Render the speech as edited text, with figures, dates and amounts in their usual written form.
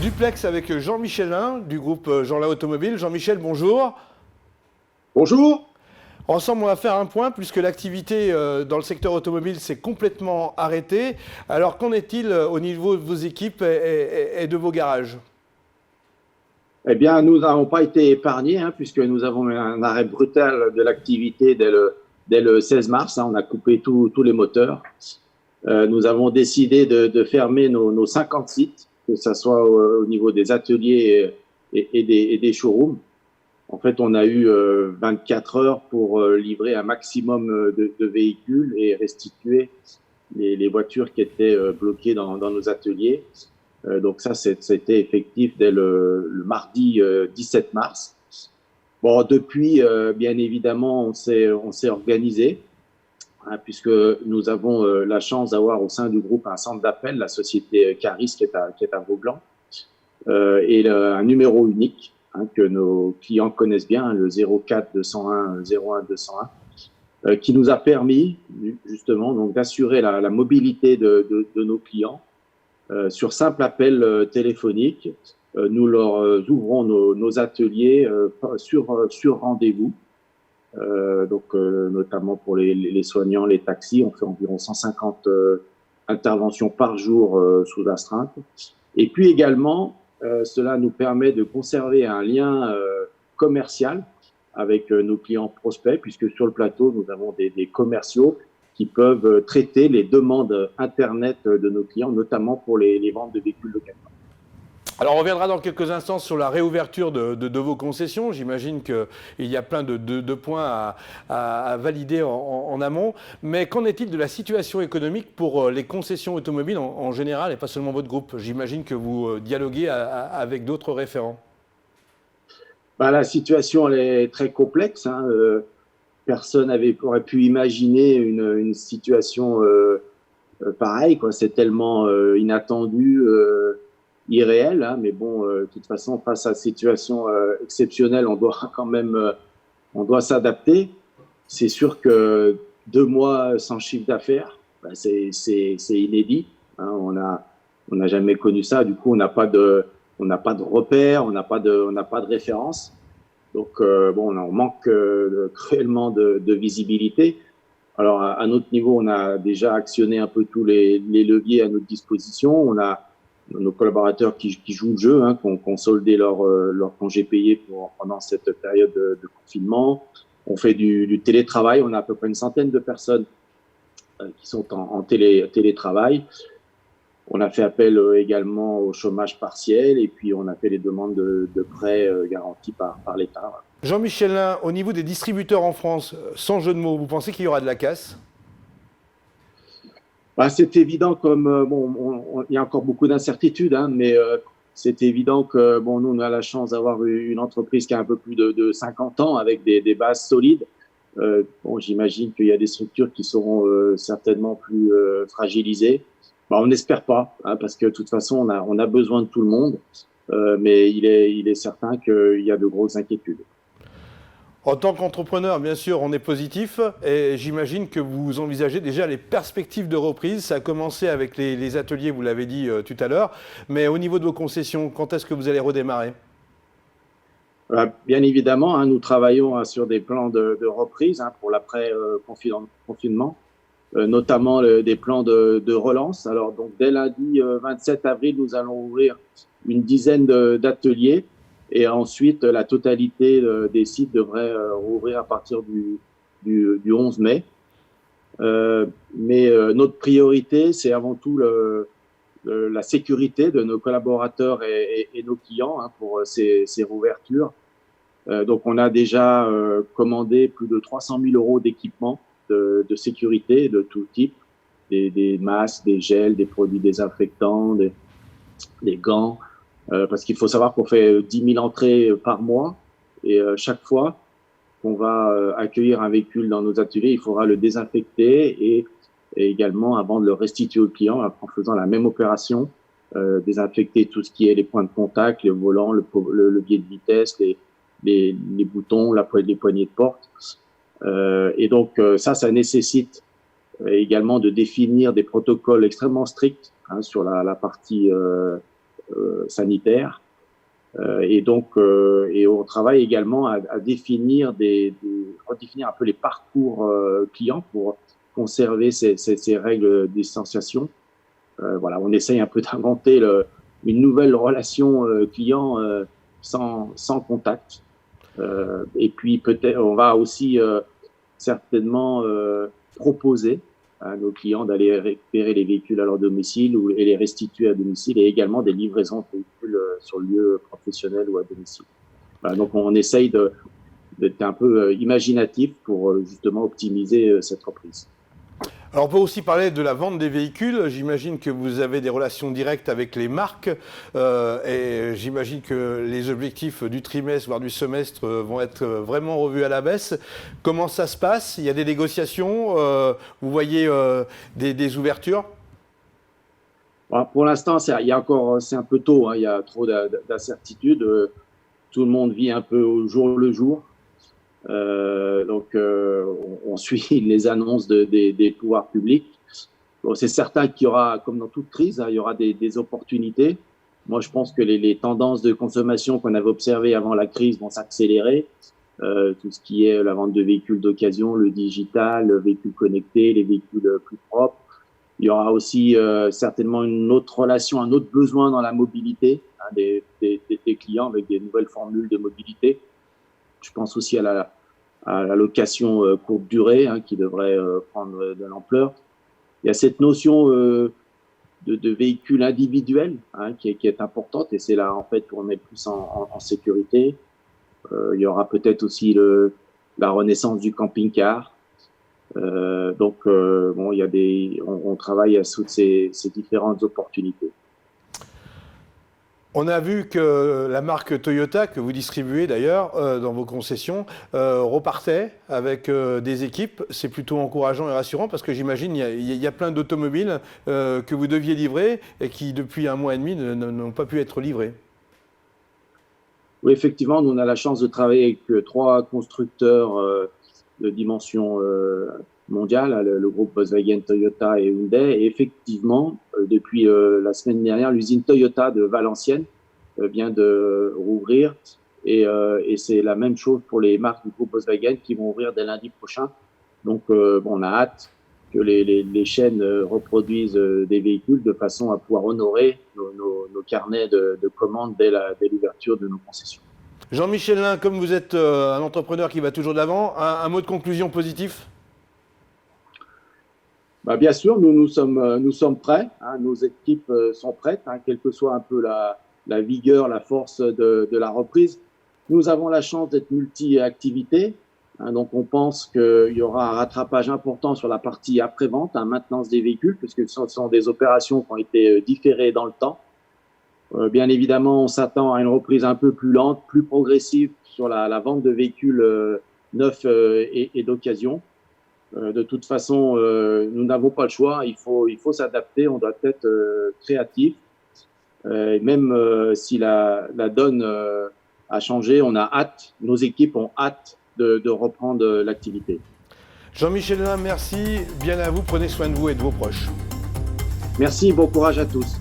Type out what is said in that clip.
Duplex avec Jean Michelin du groupe Jeanlin Automobile. Jean-Michel, bonjour. Bonjour. Ensemble, on va faire un point puisque l'activité dans le secteur automobile s'est complètement arrêtée. Alors, qu'en est-il au niveau de vos équipes et de vos garages? Eh bien, nous n'avons pas été épargnés puisque nous avons eu un arrêt brutal de l'activité dès le 16 mars. On a coupé tous les moteurs. Nous avons décidé de fermer nos 50 sites, que ce soit au niveau des ateliers et des showrooms. En fait, on a eu 24 heures pour livrer un maximum de véhicules et restituer les voitures qui étaient bloquées dans nos ateliers. Donc ça, c'était effectif dès le mardi 17 mars. Bon, depuis, bien évidemment, on s'est organisé, puisque nous avons la chance d'avoir au sein du groupe un centre d'appel, la société Caris qui est à Vauglan, et un numéro unique que nos clients connaissent bien, le 04 201 01 201, qui nous a permis justement donc d'assurer la mobilité de nos clients. Sur simple appel téléphonique, nous leur ouvrons nos ateliers sur rendez-vous. Notamment pour les soignants, les taxis, on fait environ 150 interventions par jour sous astreinte. Et puis également, cela nous permet de conserver un lien commercial avec nos clients prospects, puisque sur le plateau, nous avons des commerciaux qui peuvent traiter les demandes Internet de nos clients, notamment pour les ventes de véhicules locatifs. Alors, on reviendra dans quelques instants sur la réouverture de vos concessions. J'imagine qu'il y a plein de points à valider en amont. Mais qu'en est-il de la situation économique pour les concessions automobiles en général et pas seulement votre groupe? J'imagine que vous dialoguez avec d'autres référents. La situation elle est très complexe. Personne aurait pu imaginer une situation pareille, quoi. C'est tellement inattendu, irréel, mais bon, de toute façon, face à cette situation exceptionnelle, on doit s'adapter. C'est sûr que 2 mois sans chiffre d'affaires, c'est inédit. On n'a jamais connu ça. Du coup, on n'a pas de repères, on n'a pas de référence. Donc, on manque cruellement de visibilité. Alors, à notre niveau, on a déjà actionné un peu tous les leviers à notre disposition. On a nos collaborateurs qui jouent le jeu, qui ont soldé leur congé payé pendant cette période de confinement. On fait du télétravail. On a à peu près une centaine de personnes qui sont en télétravail. On a fait appel également au chômage partiel et puis on a fait les demandes de prêts garantis par l'État. Jean-Michel Lin, au niveau des distributeurs en France, sans jeu de mots, vous pensez qu'il y aura de la casse? C'est évident, comme il y a encore beaucoup d'incertitudes, mais c'est évident que nous on a la chance d'avoir une entreprise qui a un peu plus de 50 ans avec des bases solides. J'imagine qu'il y a des structures qui seront certainement plus fragilisées. On n'espère pas, parce que de toute façon on a besoin de tout le monde, mais il est certain qu'il y a de grosses inquiétudes. En tant qu'entrepreneur, bien sûr, on est positif et j'imagine que vous envisagez déjà les perspectives de reprise. Ça a commencé avec les ateliers, vous l'avez dit tout à l'heure, mais au niveau de vos concessions, quand est-ce que vous allez redémarrer? Bien évidemment, nous travaillons sur des plans de reprise pour l'après-confinement, notamment des plans de relance. Alors, donc, dès lundi 27 avril, nous allons ouvrir une dizaine d'ateliers. Et ensuite, la totalité des sites devrait rouvrir à partir du 11 mai. Mais notre priorité, c'est avant tout la sécurité de nos collaborateurs et nos clients pour ces rouvertures. Donc, on a déjà commandé plus de 300 000 € d'équipements de sécurité de tout type, des masques, des gels, des produits désinfectants, des gants. Parce qu'il faut savoir qu'on fait 10 000 entrées par mois et chaque fois qu'on va accueillir un véhicule dans nos ateliers, il faudra le désinfecter et également, avant de le restituer au client, en faisant la même opération, désinfecter tout ce qui est les points de contact, le volant, le levier de vitesse, les boutons, les poignées de porte. Et donc ça nécessite également de définir des protocoles extrêmement stricts sur la partie sanitaires. Et on travaille également à définir redéfinir un peu les parcours clients pour conserver ces règles de distanciation. Voilà, on essaye un peu d'inventer une nouvelle relation client sans contact. Et puis peut-être, on va aussi certainement proposer à nos clients d'aller récupérer les véhicules à leur domicile et les restituer à domicile, et également des livraisons de véhicules sur le lieu professionnel ou à domicile. Voilà, donc on essaye d'être un peu imaginatif pour justement optimiser cette reprise. Alors on peut aussi parler de la vente des véhicules. J'imagine que vous avez des relations directes avec les marques et j'imagine que les objectifs du trimestre, voire du semestre, vont être vraiment revus à la baisse. Comment ça se passe? Il y a des négociations? Vous voyez des ouvertures? Alors, pour l'instant, c'est un peu tôt, hein, il y a trop d'incertitudes. Tout le monde vit un peu au jour le jour. On suit les annonces des pouvoirs publics. Bon, c'est certain qu'il y aura, comme dans toute crise, hein, il y aura des opportunités. Moi, je pense que les tendances de consommation qu'on avait observées avant la crise vont s'accélérer. Tout ce qui est la vente de véhicules d'occasion, le digital, le véhicule connecté, les véhicules plus propres. Il y aura aussi certainement une autre relation, un autre besoin dans la mobilité, hein, des clients avec des nouvelles formules de mobilité. Je pense aussi à la location courte durée, hein, qui devrait prendre de l'ampleur. Il y a cette notion de véhicule individuel, hein, qui est importante, et c'est là en fait où on est plus en sécurité. Il y aura peut-être aussi la renaissance du camping-car. Bon, on travaille à toutes ces différentes opportunités. On a vu que la marque Toyota, que vous distribuez d'ailleurs dans vos concessions, repartait avec des équipes. C'est plutôt encourageant et rassurant parce que j'imagine il y a plein d'automobiles que vous deviez livrer et qui, depuis 1 mois et demi, n'ont pas pu être livrés. Oui, effectivement, nous on a la chance de travailler avec 3 constructeurs de dimension mondiale, le groupe Volkswagen, Toyota et Hyundai. Et effectivement, depuis la semaine dernière, l'usine Toyota de Valenciennes vient de rouvrir. Et c'est la même chose pour les marques du groupe Volkswagen qui vont ouvrir dès lundi prochain. Donc, on a hâte que les chaînes reproduisent des véhicules de façon à pouvoir honorer nos carnets de commandes dès l'ouverture de nos concessions. Jean-Michel Lin, comme vous êtes un entrepreneur qui va toujours de l'avant, un mot de conclusion positif? Bien sûr, nous sommes prêts, hein, nos équipes sont prêtes, hein, quelle que soit un peu la vigueur, la force de la reprise. Nous avons la chance d'être multi-activités, hein, donc on pense qu'il y aura un rattrapage important sur la partie après-vente, hein, maintenance des véhicules, puisque ce sont des opérations qui ont été différées dans le temps. Bien évidemment, on s'attend à une reprise un peu plus lente, plus progressive sur la vente de véhicules neufs et d'occasion. De toute façon, nous n'avons pas le choix, il faut s'adapter, on doit être créatif. Même si la donne a changé, on a hâte, nos équipes ont hâte de reprendre l'activité. Jean-Michel Lin, merci, bien à vous, prenez soin de vous et de vos proches. Merci, bon courage à tous.